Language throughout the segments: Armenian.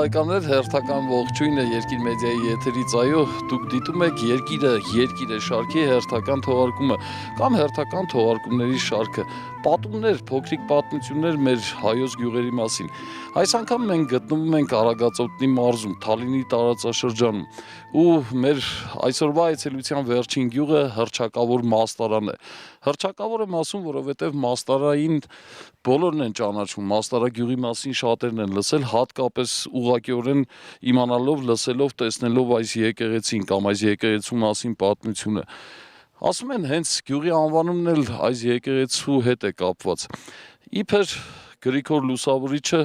բարեկամներ, հերթական ողջույն է Երկիր մեդիայի եթերից, այո, դուք դիտում եք Երկիր է շարքի հերթական թողարկումը կամ հերթական թողարկումների շարքը, պատումներ, փոքրիկ պատմություններ մեր հայոց գյուղերի մասին։ Այս անգամ մենք գտնվում ենք Արագածոտնի մարզում, Թալինի տարածաշրջանում, ու մեր այսօրվա այցելության վերջին գյուղը հռչակավոր Մաստարանն է։ Հռչակավոր եմ ասում, որովհետև Մաստարային բոլորն են ճանաչում, Մաստարագյուղի մասին շատերն են լսել, հատկապես ուղղակիորեն իմանալով, լսելով, տեսնելով այս եկեղեցին կամ այս եկեղեցու մասին պատմությունը։ Ասում են, հենց գյուղի անվանումն էլ այս եկեղեցու հետ է կապված։ Իբր Գրիգոր Լուսավորիչը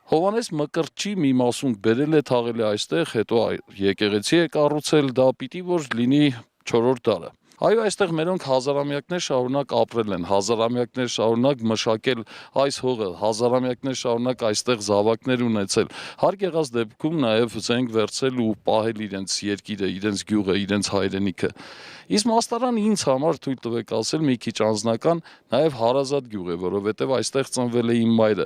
Հովհաննես Մկրտչի մի մասում բերել է, թաղել է այստեղ, հետո եկեղեցի է կառուցել, դա պիտի որ լինի 4-րդ դարը։ Այո, այստեղ մերոնք հազարամյակներ շարունակ ապրել են, հազարամյակներ շարունակ մշակել այս հողը, հազարամյակներ շարունակ այստեղ զավակներ ունեցել, հարկ եղած դեպքում նաև զենք վերցել ու պահել իրենց երկիրը, իրենց գյուղը, իրենց հայրենիքը։ Իսկ Մաստարան ինձ համար թույլ տվեք ասել մի քիչ անձնական, նաև հարազատ գյուղ է, որովհետև այստեղ ծնվել է իմ մայրը։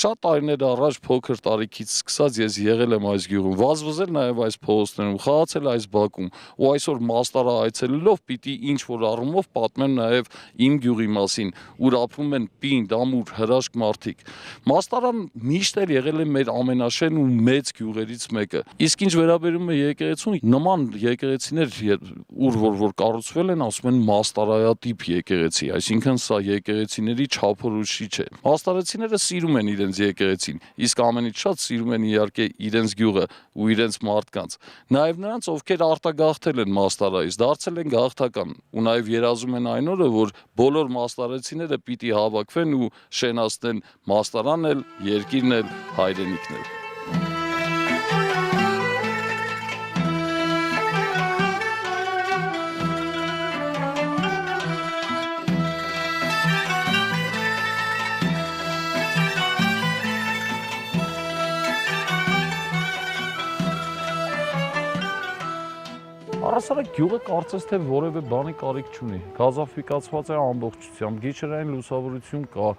Շատ տարիներ առաջ փոքր տարիքից սկսած ես եղել եմ այս գյուղում, վազվզել նաև այս փողոցներում, խաղացել այս բակում, ու այսօր Մաստարա այցելելով պիտի ինչ որ առումով պատմեմ նաև իմ գյուղի մասին, ուր ապրում են պինդ, ամուր, հրաշք մարդիկ։ Մաստարան միշտ էլ եղել է մեր ամենաշեն ու մեծ գյուղերից մեկը։ Իսկ ինչ վերաբերում է եկեղեցուն, նման եկեղեցիներ ուր որ կառուցվել են, ասում են Մաստարայատիպ եկեղեցի, այսինքն սա եկեղեցիների չափորոշիչ է։ Մաստարեցիները սիրում են իրենց եկեղեցին, իսկ ամենից շատ սիրում են իհարկե իրենց գյուղը ու իրենց մարդկանց։ Նաև նրանց, ովքեր արտագաղթել են Մաստարայից, դարձել են գաղթական, ու նաև երազում են այն օրը, որ բոլոր մաստարեցիները պիտի հավաքվեն ու շենացնեն Մաստարանն էլ, երկիրն էլ, հայրենիքն էլ։ Առասարակ գյուղը կարծես թե որևէ բանի կարիք չունի, գազաֆիկացված է ամբողջությամբ, գիշերային լուսավորություն կա,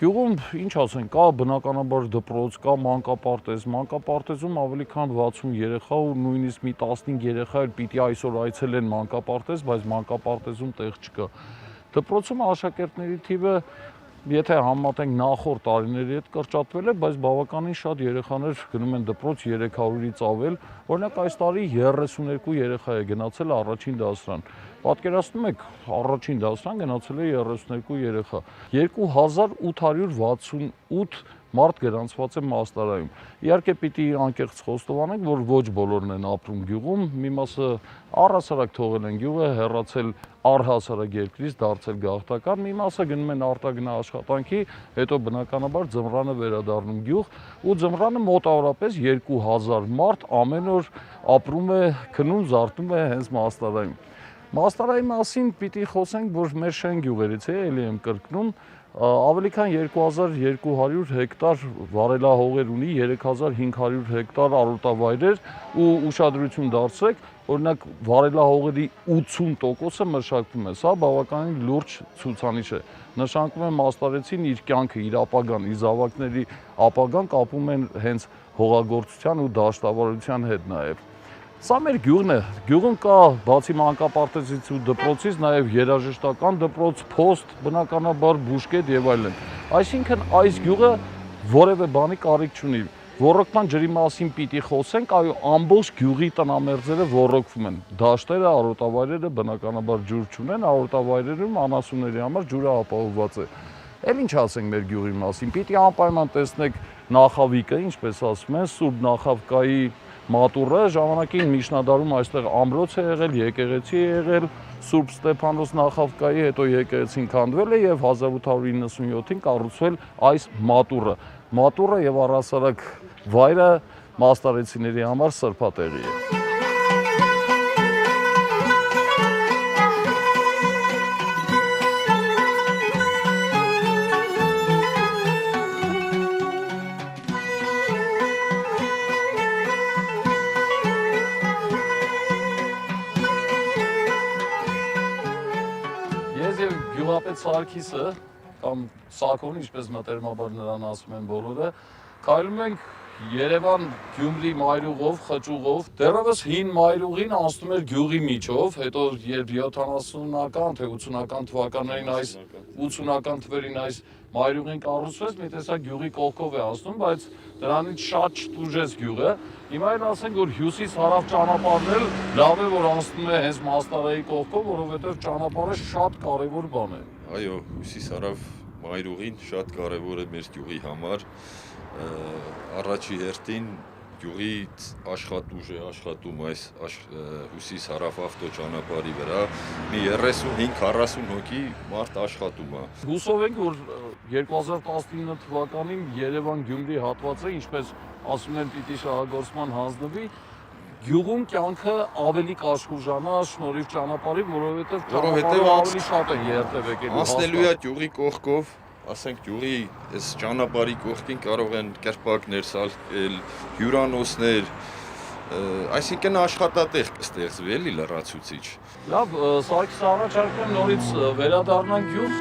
գյուղում ինչ ասեն, կա բնականաբար դպրոց, կա մանկապարտեզում ավելի քան 60 երեխա ու նույնիսկ մի 15 երեխա էլ պիտի այսօր այցելեն մանկապարտեզ, բայց մանկապարտեզում տեղ չկա։ Դպրոցում աշակերտների թիվը եթե համեմատենք նախորդ տարիների հետ կրճատվել է, բայց բավականին շատ երեխաներ գնում են դպրոց 300-ից ավել, օրինակ այս տարի 32 երեխա է գնացել առաջին դասարան։ Պատկերացնում եք, առաջին դասարան գնացել է 32 երեխա։ 2868 մարդ գրանցված է Մաստարայում։ Իհարկե պիտի անկեղծ խոստովանենք, որ ոչ բոլորն են ապրում գյուղում, մի մասը առհասարակ թողել են գյուղը, հեռացել առհասարակ երկրից, դարձել գաղթական, մի մասը գնում են արտագնա աշխատանքի, հետո բնականաբար ձմռանը վերադառնում գյուղ, ու ձմռանը մոտավորապես 2000 մարդ ամեն օր ապրում է, քնում, զարթնում է հենց Մաստարայում։ Մաստարայի մասին պիտի խոսենք, որ մեր շեն գյուղերից է, էլի եմ կրկնում, ավելի քան 2200 հեկտար վարելահողեր ունի, 3500 հեկտար արոտավայրեր ու ուշադրություն դարձրեք, օրինակ վարելահողերի 80%-ը մշակվում է, սա բավականին լուրջ ցուցանիշ է, նշանակում է Մաստարեցին իր կյանքը, իր ապագան, իր զավակների ապագան կապում են հենց հողագործության ու դաշտավարության հետ նաև։ Սա մեր գյուղն է, գյուղում կա բացի մանկապարտեզից ու դպրոցից նաև երաժշտական դպրոց, փոստ, բնականաբար բուժկետ եւ այլն։ Այսինքն այս գյուղը որևէ բանի կարիք չունի։ Ոռոգման ջրի մասին պիտի խոսենք, այո, ամբողջ գյուղի տնամերձերը ոռոգվում են։ Դաշտերը, արոտավայրերը բնականաբար ջուր չունեն, արոտավայրերում անասունների համար ջուրը ապահովված է։ Էլ ինչ ասենք մեր գյուղի մասին, պիտի անպայման տեսնեք նախավիկը, ինչպես ասում են, Սուրբ Նախավկայի մատուռը, ժամանակին միջնադարում այստեղ ամրոց է եղել, եկեղեցի է եղել, Սուրբ Ստեփանոս Նախավկայի, հետո եկեղեցին քանդվել է եւ 1897-ին կառուցվել այս մատուռը եւ առհասարակ վայրը մաստարեցիների համար սրբատեղի է։ Ես եւ գյուղապետ Սարգիսը կամ Սակոն, ինչպես մտերմաբար նրան ասում են բոլորը, քայլում ենք Երևան Գյումրի մայրուղով, խճուղով, դեռևս հին մայրուղին անցնում էր գյուղի միջով, հետո երբ 70-ական թե 80-ական թվականներին այս 80-ական թվերին այս մայրուղին կառուցվեց, մի տեսակ գյուղի կողքով է անցնում, բայց դրանից շատ չտուժեց գյուղը։ Հիմա էլ ասենք, որ հյուսիս-հարավ ճանապարհն էլ լավ է, որ անցնում է հենց Մաստարայի կողքով, որովհետև ճանապարհը շատ կարևոր բան է։ Այո, հյուսիս-հարավ մայրուղին շատ կարևոր է մեր գյուղի համար։ Առաջի հերթին գյուղի աշխատուժ է աշխատում այս հյուսիս-հարավ ավտոճանապարհի վրա, մի 35-40 հոգի մարդ աշխատում է։ Հուսով ենք, որ 2019 թվականին Երևան-Գյումրի հատվածը, ինչպես ասում են, պիտի շահագործման հանձնվի, գյուղում կյանքը ավելի կաշխուժանա շնորհիվ ճանապարհի, որովհետև ճանապարհը ավելի շատ են երթևեկելու։ Անցնելու է գյուղի կողքով, ասենք գյուղի այս ճանապարհի կողքին կարող են կերպակներ սարքել, հյուրանոցներ, այսինքն աշխատատեղ կստեղծվի էլի լրացուցիչ։ Լավ, Սարգիս առաջարկում եմ նորից վերադառնանք գյուղ։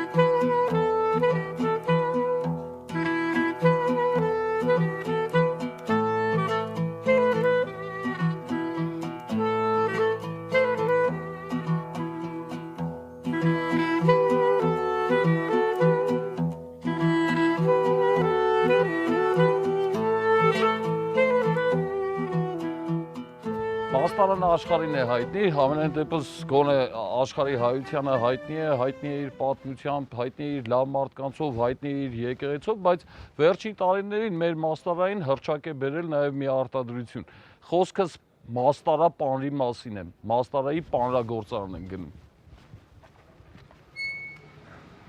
Մաստարանը աշխարհին է հայտնի, համենայն դեպս գոնե աշխարհի հայությանը հայտնի է իր պատմությամբ, հայտնի է իր լավ մարդկանցով, հայտնի է իր եկեղեցով, բայց վերջին տարիներին մեր մաստարային հռչակ է բերել նաև մի արտադրություն։ Խոսքս մաստարապանրի մասին է, մաստարայի պանրագործարան եմ գնում։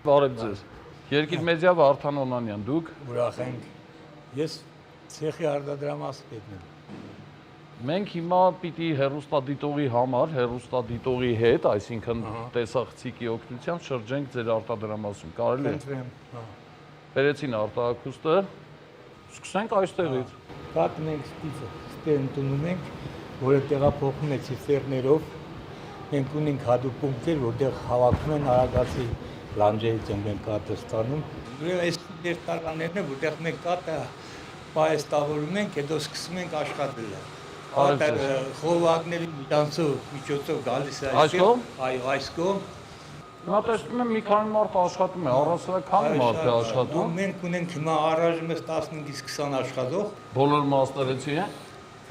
Բարև ձեզ։ Երկիր մեդիա Վարդան Օնանյան, դուք։ Ուրախ ենք։ Ես ցեխի արտադրամաս պետն եմ։ Մենք հիմա պիտի հեռուստադիտողի համար, հեռուստադիտողի հետ, այսինքն տեսախցիկի օգնությամբ շրջենք ձեր արտադրամասում։ Կարելի է։ Խնդրեմ, հա։ Բերեցին արտահայտուստը։ Սկսենք այստեղից։ Կատն ենք ստիպը ընդունում ենք, որը տեղափոխում է ցիֆերներով։ Մենք ունենք հատուկ պունկտեր, որտեղ հավաքում են արագացի լանջերից ենք կատը ստանում։ Այս ներտարաներն են, որտեղ մենք կատը պայստավորում ենք, հետո սկսում ենք աշխատել։ Խողովակների միջոցով գալիս է այսքան։ Այո, այս կողմ։ Հիմա տեսնում եմ մի քանի մարդ աշխատում է, առասարակ քանի մարդ է աշխատում։ Մենք ունենք հիմա առայժմ 15-ից 20 աշխատող։ Բոլոր մաստերեցի են։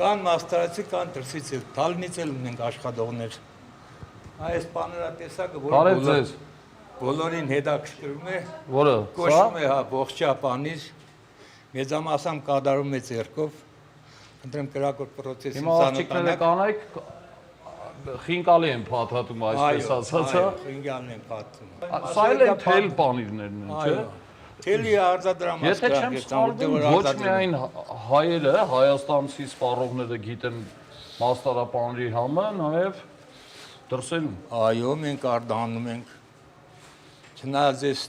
Կան մաստարացի, կան դրսից էլ, Թալնից էլ ունենք աշխատողներ։ Այս պաներատեսակը, որը բոլորին հետաքրքրում է, որը կոչվում է ողջապանիր, մեծամասամբ կատարում է ձեռքով։ Ընտրեմ կրակոր պրոցեսին Հիմա աղջիկները կանայք խինկալի են փաթաթում այսպես ասած, այո, խինկալն են փաթաթում։ Սա էլ են թել պանիրներն են, չէ՞։ Թելի արտադրամաս։ Եթե չեմ սխալվում, ոչ միայն հայերը, հայաստանցի սպառողները գիտեն մաստարապանրի համը, նաև դրսերում։ Այո, մենք արտահանում ենք։ Չնայած այս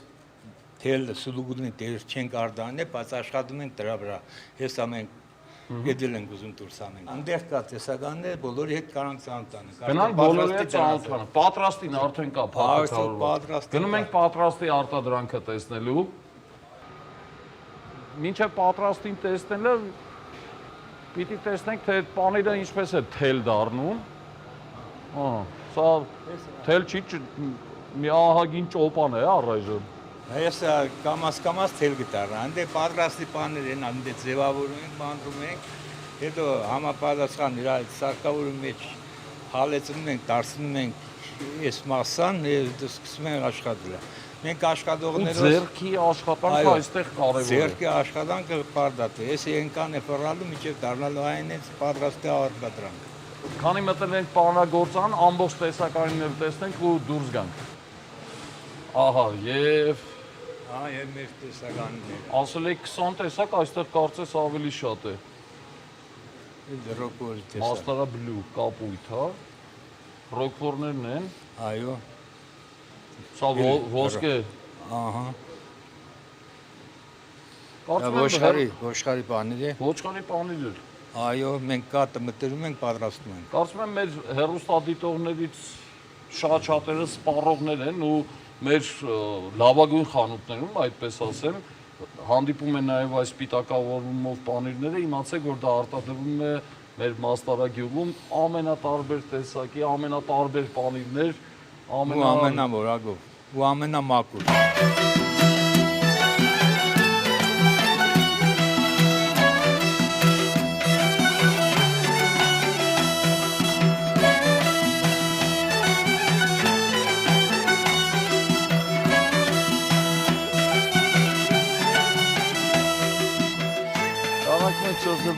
թել սուլուգունի դեր չենք արտահանել, բայց աշխատում ենք դրա վրա։ Հեսա մենք Եդել ենք ուզում դուրս անենք։ Այնտեղ կա տեսականներ, բոլորի հետ կարանք ծանոթանանք։ Գնանք բոլորի հետ ծանոթանանք։ Պատրաստին արդեն կա փաթաթավորված։ Գնում ենք պատրաստի արտադրանքը տեսնելու։ Մինչև պատրաստին տեսնելը պիտի տեսնենք, թե պանիրը ինչպես է թել դառնում։ Սա թել չի, մի ահագին ճոպան է առայժմ։ Այս կամաս թել գտարը, այնտեղ պատրաստի պաներ են, այնտեղ ձևավորում ենք, բանտում ենք, հետո համապատասխան նրա սարքավորում մեջ հալեցնում ենք, դարձնում ենք այս մասան, հետո սկսում ենք աշխատել։ Մենք աշխատողներով ձեռքի աշխատանքը այստեղ կարևոր է։ Ձեռքի աշխատանքը պարտադիր է։ Ես ենքան է ֆռալու միջև դառնալու այն այս պատրաստի արտադրանք։ Քանի մտել ենք պանրագործան, ամբողջ տեսականիներ տեսնենք ու դուրս գանք։ Ահա, եւ եւ մեր տեսականիները։ Ասել եք 20 տեսակ, այստեղ կարծես ավելի շատ է։ Ռոկֆոր տեսակ։ Մաստարա բլու, կապույտ, հա։ Ռոկֆորներն են։ Այո։ Սա ոսկե։ Ահա։ Ոչխարի պանիր է։ Ոչխարի պանիր է։ Այո, մենք կատը մտերում ենք, պատրաստում ենք։ Կարծում եմ մեր հեռուստադիտողներից շատ-շատերը սպառողներ են ու մեր լավագույն խանութներում, այդպես ասեմ, հանդիպում են նաև այս սպիտակավորումով պանիրները, իմացեք, որ դա արտադրվում է մեր Մաստարագյուղում ամենատարբեր տեսակի, ամենատարբեր պանիրներ, ու ամենամորագով ու ամենամակուր։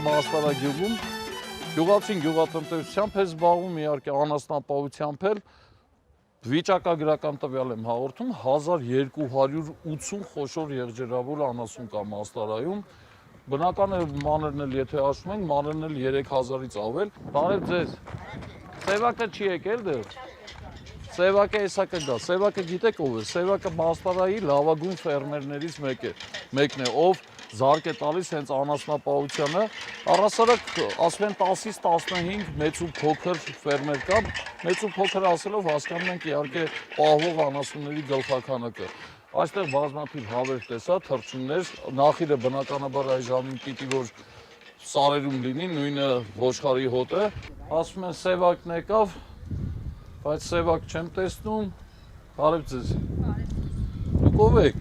Մաստարագյուղում գյուղացին գյուղատնտեսությամբ է զբաղվում, իհարկե անասնապահությամբ էլ վիճակագրական տվյալ եմ հաղորդում 1280 խոշոր եղջերավոր անասուն կա Մաստարայում, բնական է մանրն էլ եթե հաշվում ենք, մանրն էլ 3000-ից ավել։ Բարև ձեզ, Սևակը չի եկել դեռ։ Սևակը հեսա կգա, Սևակը գիտեք ով է, Սևակը Մաստարայի լավագույն ֆերմերներից մեկն է, ով զարկ է տալիս հենց անասնապահությանը, առասարակ ասում են 10-ից 15 մեծ ու փոքր ֆերմեր կա, մեծ ու փոքր ասելով հասկանում ենք իհարկե պահվող անասունների գլխաքանակը։ Այստեղ բազմաթիվ հավեր տեսա, թռչուններ, նախիրը բնականաբար այս ժամին պիտի որ սարերում լինի, նույնը ոչխարի հոտը, ասում են Սևակն եկավ, բայց Սևակ չեմ տեսնում, բարև ձեզ։ Դուք ով եք։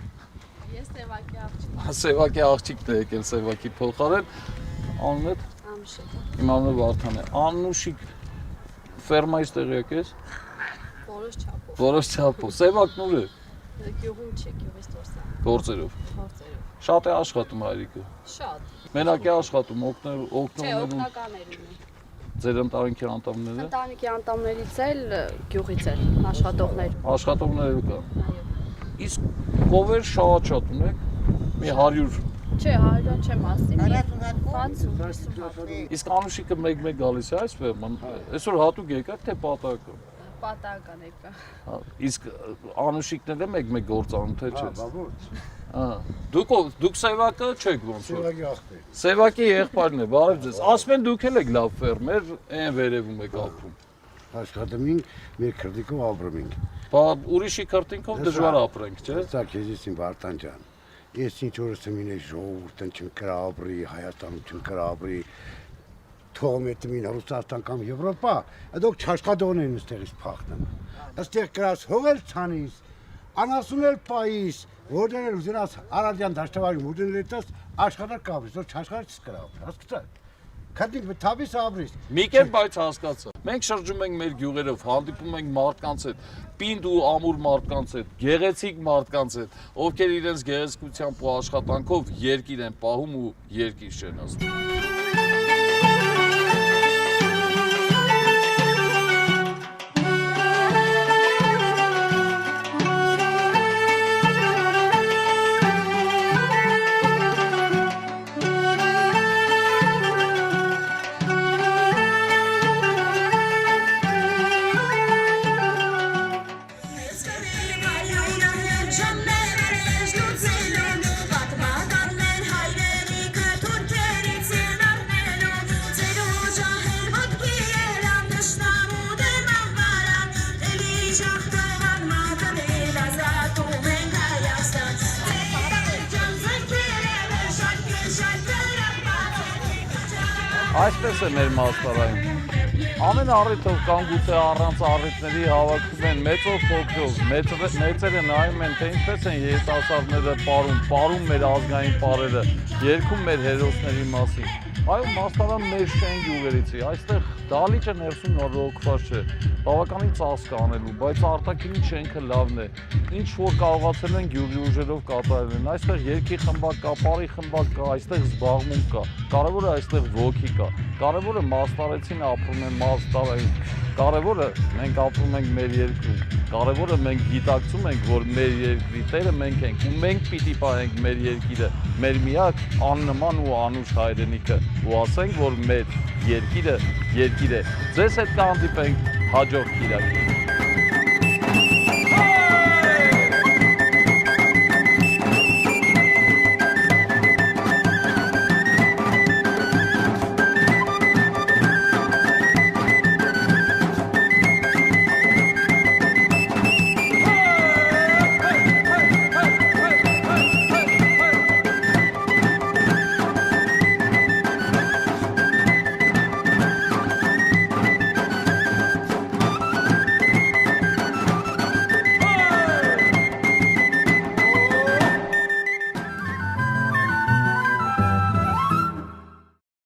Սևակի աղջիկ։ Սևակի աղջիկն է եկել Սևակի փոխարեն, անունդ։ Անուշիկ։ Իմ անունը Վարդան է։ Անուշիկ ֆերմայից տեղյակ ես։ Որոշ չափով։ Որոշ չափով։ Սևակն ուր է։ Գյուղում չէ, գյուղից դուրս է։ Գործերով։ Գործերով։ Շատ է աշխատում հայրիկը։ Շատ։ Մենակ է աշխատում, Չէ, օգնողներում օգնականերում է։ ձեր ընտանիքի անդամները։ Ընտանիքի անդամներից էլ գյուղից էլ աշխատողներ։ Աշխատողները կան։ Այո։ Իսկ կովեր շատ ունեք։ Մի 100 Չէ, 100 չեմ ասի։ 60-50 Իսկ Անուշիկը մեկ-մեկ գալիս է այս ֆերման։ Այսօր հատուկ եկաք թե պատահական։ պատահական եկա։ Իսկ Անուշիկն էլ է մեկ-մեկ գործանում թե չէ։ Դուք Սևակը չեք ոնց որ։ Սևակի աղբեր։ Սևակի եղբայրն է, բարև ձեզ։ Ասում են դուք էլ եք լավ ֆերմեր, այն վերևում եք ապրում։ Աշխատում ենք, մեր քրտիկով ապրում ենք։ Բա ուրիշի քրտինքով դժվար ապրենք, չէ՞։ Սա քեզից իմ Վարդան ջան։ Ես ինչ օրս մինե ժողովուրդն չընկրաբրի, Հայաստանում չընկրաբրի, թողում է տմին Ռուսաստան կամ Եվրոպա, դուք չաշխատողն են ստեղից փախնում։ Այստեղ գրած հողել ցանիս, անասունել պայիս, որտեղ էլ ուզենաս Արարյան դաշտավարի մուտնել դες աշխատար կապրիս, որ չաշխատես կրավ, հասկացա։ Քրտինք թավիս ապրիս։ Մի կերպ բայց հասկացա։ Մենք շրջում ենք մեր գյուղերով, հանդիպում ենք մարդկանց հետ, պինդ ու ամուր մարդկանց հետ, գեղեցիկ մարդկանց հետ, ովքեր իրենց գեղեցկությամբ ու աշխատանքով երկիր են պահում ու երկիր շենացնում։ Այսպես է մեր Մաստարայում։ Ամեն առիթով կամ գուցե առանց առիթների հավաքվում են մեծով փոքրով, մեծերը նայում են, թե ինչպես են երիտասարդները պարում մեր ազգային պարերը, երգում մեր հերոսների մասին։ Այո, Մաստարան մեր շեն գյուղերից է, այստեղ դալիճը ներսում նորոգված չէ, բավականին ծախս կա անելու, բայց արտաքինի շենքը լավն է, ինչ որ կարողացել են գյուղի ուժերով կատարել են, այստեղ երգի խմբակ կա, պարի խմբակ կա, այստեղ զբաղմունք կա, կարևորը այստեղ ոգի կա, կարևորը Մաստարեցին ապրում են Մաստարայում, կարևորը մենք ապրում ենք մեր երկրում, կարևորը մենք գիտակցում ենք, որ մեր երկրի տերը մենք ենք ու մենք պիտի պահենք մեր երկիրը, մեր միակ աննման ու անուշ հայրենիքը ու ասենք, որ մեր երկիրը երկիր է։ Ձեզ հետ կհանդիպենք հաջորդ կիրակի։